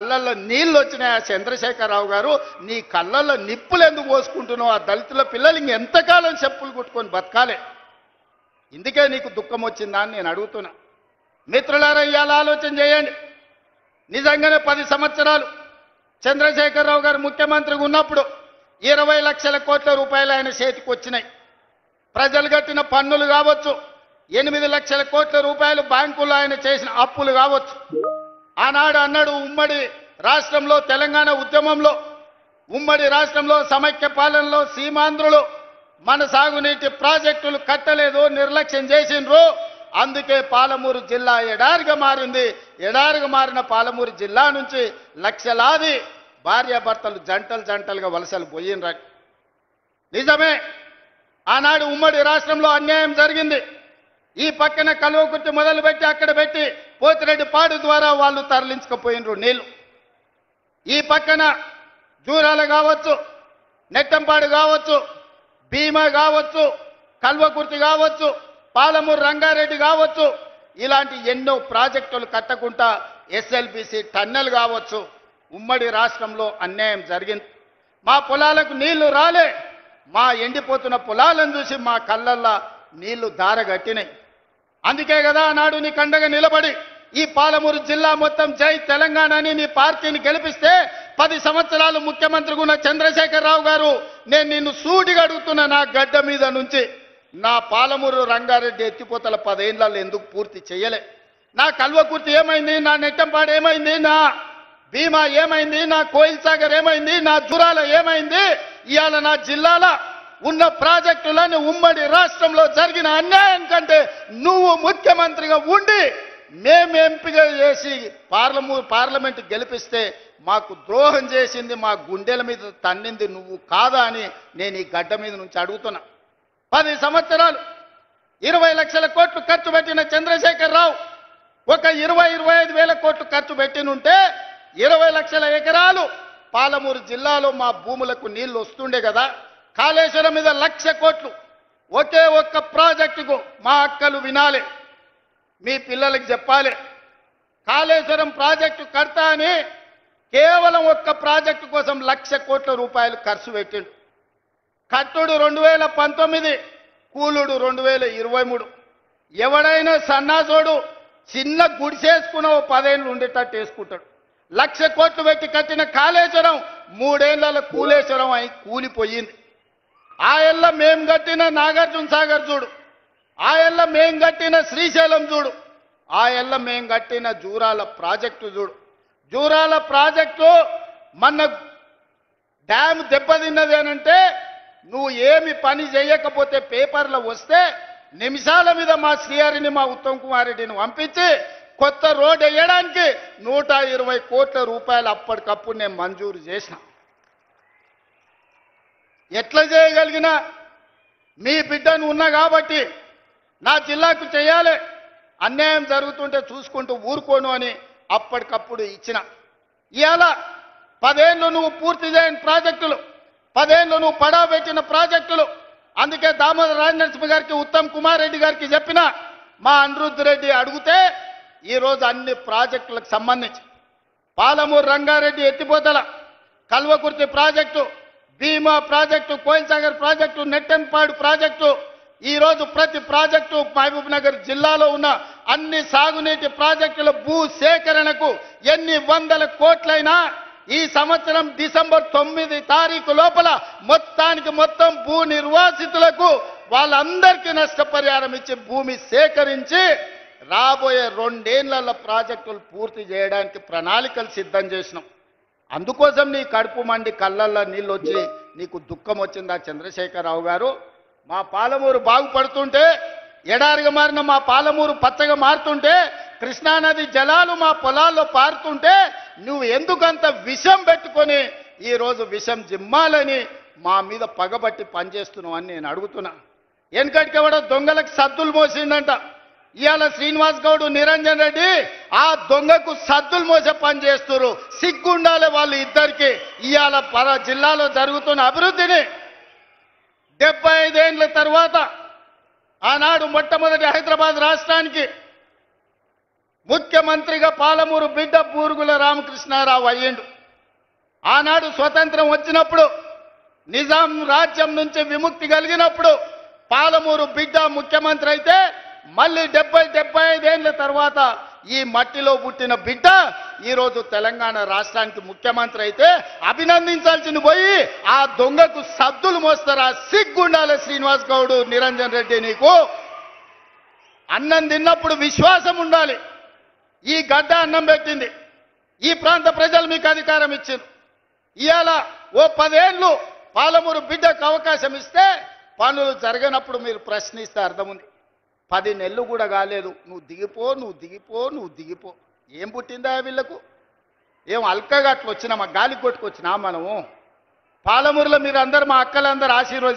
కళ్ళల్లో నీళ్ళు వచ్చినాయి. ఆ చంద్రశేఖరరావు గారు, నీ కళ్ళల్లో నిప్పులు ఎందుకు పోసుకుంటున్నావు? ఆ దళితుల పిల్లలు ఇంకెంతకాలం చెప్పులు కుట్టుకొని బతకాలి? ఇందుకే నీకు దుఃఖం వచ్చిందా అని నేను అడుగుతున్నా. మిత్రులారా, ఇవాళ ఆలోచన చేయండి. నిజంగానే 10 సంవత్సరాలు చంద్రశేఖరరావు గారు ముఖ్యమంత్రిగా ఉన్నప్పుడు 20 లక్షల కోట్ల రూపాయలు ఆయన చేతికి వచ్చినాయి. ప్రజలు కట్టిన పన్నులు కావచ్చు, 8 లక్షల కోట్ల రూపాయలు బ్యాంకుల్లో ఆయన చేసిన అప్పులు కావచ్చు. ఆనాడు అన్నాడు, ఉమ్మడి రాష్ట్రంలో తెలంగాణ ఉద్యమంలో, ఉమ్మడి రాష్ట్రంలో సమైక్య పాలనలో సీమాంధ్రులు మన సాగునీటి ప్రాజెక్టులు కట్టలేదు, నిర్లక్ష్యం చేసిండ్రు. అందుకే పాలమూరు జిల్లా ఎడారిగా మారింది. ఎడారిగా మారిన పాలమూరు జిల్లా నుంచి లక్షలాది భార్యాభర్తలు జంటలుగా వలసలు పోయినరు. నిజమే, ఆనాడు ఉమ్మడి రాష్ట్రంలో అన్యాయం జరిగింది. ఈ పక్కన కల్వకుర్తి మొదలుపెట్టి అక్కడ పెట్టి పోతిరెడ్డి పాడు ద్వారా వాళ్ళు తరలించకపోయినరు నీళ్లు. ఈ పక్కన జూరాల కావచ్చు, నెట్టంపాడు కావచ్చు, భీమా కావచ్చు, కల్వకుర్తి కావచ్చు, పాలమూరు రంగారెడ్డి కావచ్చు, ఇలాంటి ఎన్నో ప్రాజెక్టులు కట్టకుండా ఎస్ఎల్బిసి టన్నెల్ కావచ్చు, ఉమ్మడి రాష్ట్రంలో అన్యాయం జరిగింది. మా పొలాలకు నీళ్లు రాలే. మా ఎండిపోతున్న పొలాలను చూసి మా కళ్ళల్లో నీళ్లు దారగట్టినాయి. అందుకే కదా నాడు నీ కండగా నిలబడి ఈ పాలమూరు జిల్లా మొత్తం జై తెలంగాణ అని నీ పార్టీని గెలిపిస్తే 10 సంవత్సరాలు ముఖ్యమంత్రిగా ఉన్న చంద్రశేఖరరావు గారు, నేను నిన్ను సూటిగా అడుగుతున్నా, నా గడ్డ మీద నుంచి నా పాలమూరు రంగారెడ్డి ఎత్తిపోతల 10 ఏళ్లలో ఎందుకు పూర్తి చేయలే? నా కల్వకుర్తి ఏమైంది? నా నెట్టంపాడు ఏమైంది? నా భీమా ఏమైంది? నా కోయిల్ సాగర్ ఏమైంది? నా జురాల ఏమైంది? ఇవాళ నా జిల్లాల ఉన్న ప్రాజెక్టులను ఉమ్మడి రాష్ట్రంలో జరిగిన అన్యాయం కంటే నువ్వు ముఖ్యమంత్రిగా ఉండి మేము ఎంపిక చేసి పార్లమెంట్ గెలిపిస్తే మాకు ద్రోహం చేసింది, మా గుండెల మీద తన్నింది నువ్వు కాదా అని నేను ఈ గడ్డ మీద నుంచి అడుగుతున్నా. 10 సంవత్సరాలు 20 లక్షల కోట్లు ఖర్చు పెట్టిన చంద్రశేఖరరావు ఒక 20-25 వేల కోట్లు ఖర్చు పెట్టినుంటే 20 లక్షల ఎకరాలు పాలమూరు జిల్లాలో మా భూములకు నీళ్లు వస్తుండే కదా. కాళేశ్వరం మీద 1,00,000 కోట్లు ఒకే ఒక్క ప్రాజెక్టుకు మా అక్కలు వినాలి, మీ పిల్లలకు చెప్పాలి. కాళేశ్వరం ప్రాజెక్టు కడతా అని కేవలం ఒక్క ప్రాజెక్టు కోసం 1,00,000 కోట్ల రూపాయలు ఖర్చు పెట్టిండు. కట్టుడు 2019, కూలుడు 2023. ఎవడైనా సన్నాసోడు చిన్న గుడిసేసుకున్న 10 ఏళ్ళు ఉండేటట్టు వేసుకుంటాడు. 1,00,000 కోట్లు పెట్టి కట్టిన కాళేశ్వరం 3 ఏళ్లలో కూలేశ్వరం అయి కూలిపోయింది. ఆ ఏళ్ళ మేం కట్టిన నాగార్జున సాగర్ చూడు, ఆ ఏళ్ళ మేం కట్టిన శ్రీశైలం చూడు, ఆ ఏళ్ళ మేం కట్టిన జూరాల ప్రాజెక్టు చూడు. జూరాల ప్రాజెక్టు మన డ్యామ్ దెబ్బతిన్నది అనంటే నువ్వు ఏమి పని చేయకపోతే పేపర్లో వస్తే నిమిషాల మీద మా శ్రీహరిని, మా ఉత్తమ్ కుమార్ రెడ్డిని పంపించి కొత్త రోడ్ వేయడానికి 120 కోట్ల రూపాయలు అప్పటికప్పుడు నేను మంజూరు చేసిన. ఎట్లా చేయగలిగినా మీ బిడ్డను ఉన్నా కాబట్టి నా జిల్లాకు చేయాలి, అన్యాయం జరుగుతుంటే చూసుకుంటూ ఊరుకోను అని అప్పటికప్పుడు ఇచ్చిన. ఇవాళ 10 ఏళ్ళు నువ్వు పూర్తి చేయని ప్రాజెక్టులు, 10 ఏళ్ళు నువ్వు పడా పెట్టిన ప్రాజెక్టులు. అందుకే దామోదర రాజనరసింహ గారికి, ఉత్తమ్ కుమార్ రెడ్డి గారికి చెప్పిన, మా అనిరుద్ధ్ రెడ్డి అడిగితే ఈరోజు అన్ని ప్రాజెక్టులకు సంబంధించి పాలమూరు రంగారెడ్డి ఎత్తిపోతల, Kalwakurthy project, Bhima project, Koil Sagar project, Nettempadu project, ఈరోజు ప్రతి ప్రాజెక్టు మహబూబ్ నగర్ జిల్లాలో ఉన్న అన్ని సాగునీటి ప్రాజెక్టుల భూ సేకరణకు ఎన్ని వందల కోట్లైనా ఈ సంవత్సరం డిసెంబర్ 9 తారీఖు లోపల మొత్తం భూ నిర్వాసితులకు వాళ్ళందరికీ నష్టపరిహారం ఇచ్చి భూమి సేకరించి రాబోయే 2 ఏళ్ల ప్రాజెక్టులు పూర్తి చేయడానికి ప్రణాళికలు సిద్ధం చేసినాం. అందుకోసం నీ కడుపు మండి కళ్ళల్లో నీళ్ళు వచ్చి నీకు దుఃఖం వచ్చిందా చంద్రశేఖరరావు గారు? మా పాలమూరు బాగుపడుతుంటే, ఎడారిగా మారిన మా పాలమూరు పచ్చగా మారుతుంటే, కృష్ణానది జలాలు మా పొలాల్లో పారుతుంటే నువ్వు ఎందుకంత విషం పెట్టుకొని ఈరోజు విషం జిమ్మాలని మా మీద పగబట్టి పనిచేస్తున్నావు అని నేను అడుగుతున్నా. వెనకటికెవడో దొంగలకు సద్దులు మోసిందంట. ఇవాళ శ్రీనివాస్ గౌడ్, నిరంజన్ రెడ్డి ఆ దొంగకు సద్దులు మోసే పని చేస్తున్నారు. సిగ్గుండాలి వాళ్ళు ఇద్దరికి. ఇవాళ జిల్లాలో జరుగుతున్న అభివృద్ధిని 75 ఏళ్ల తర్వాత ఆనాడు మొట్టమొదటి హైదరాబాద్ రాష్ట్రానికి ముఖ్యమంత్రిగా పాలమూరు బిడ్డ బూరుగుల రామకృష్ణారావు అయ్యిండు. ఆనాడు స్వతంత్రం వచ్చినప్పుడు నిజాం రాజ్యం నుంచి విముక్తి కలిగినప్పుడు పాలమూరు బిడ్డ ముఖ్యమంత్రి అయితే మళ్ళీ 75 ఏళ్ల తర్వాత ఈ మట్టిలో పుట్టిన బిడ్డ ఈరోజు తెలంగాణ రాష్ట్రానికి ముఖ్యమంత్రి అయితే అభినందించాల్సింది పోయి ఆ దొంగకు సద్దులు మోస్తారా? సిగ్గుండాలి శ్రీనివాస్ గౌడ్, నిరంజన్ రెడ్డి. నీకు అన్నం తిన్నప్పుడు విశ్వాసం ఉండాలి. ఈ గడ్డ అన్నం పెట్టింది, ఈ ప్రాంత ప్రజలు మీకు అధికారం ఇచ్చింది. ఇవాళ ఓ 10 ఏళ్ళు పాలమూరు బిడ్డకు అవకాశం ఇస్తే పనులు జరగనప్పుడు మీరు ప్రశ్నిస్తే అర్థం ఉంది. 10 నెలలు కూడా కాలేదు, నువ్వు దిగిపో, నువ్వు దిగిపో, నువ్వు దిగిపో. ఏం పుట్టిందా వీళ్ళకు? ఏం అల్కగా అట్లా వచ్చినా, మా గాలి కొట్టుకొచ్చినా మనము? పాలమూరులో మీరు అందరు మా అక్కలందరూ ఆశీర్వదించారు.